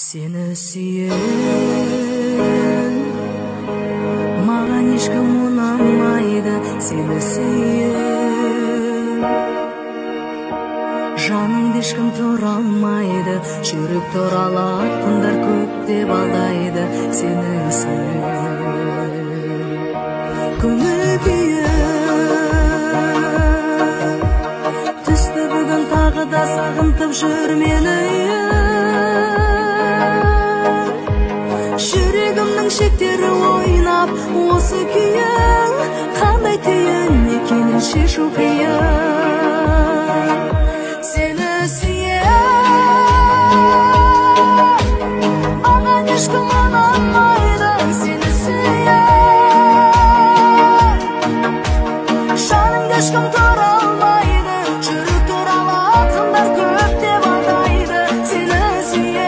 Seni süyen mаған ешкім ұнамайды, seni süyen жаныңды ешкім тұра алмайды, жүрек туралап күндер көп деп алдайды, seni süyen көңіл күйім түсті бүгін тағы да сағынтып жүр мені. Жүрегімнің шектері ойнап, осы күйің қандай түйін екенін шешу қиын. Сені сүйем, маған ешкім ұнамайды, сені сүйем, жаныңды ешкім тұра алмайды, жүрек туралы ақындар көп деп алдайды, сені сүйем.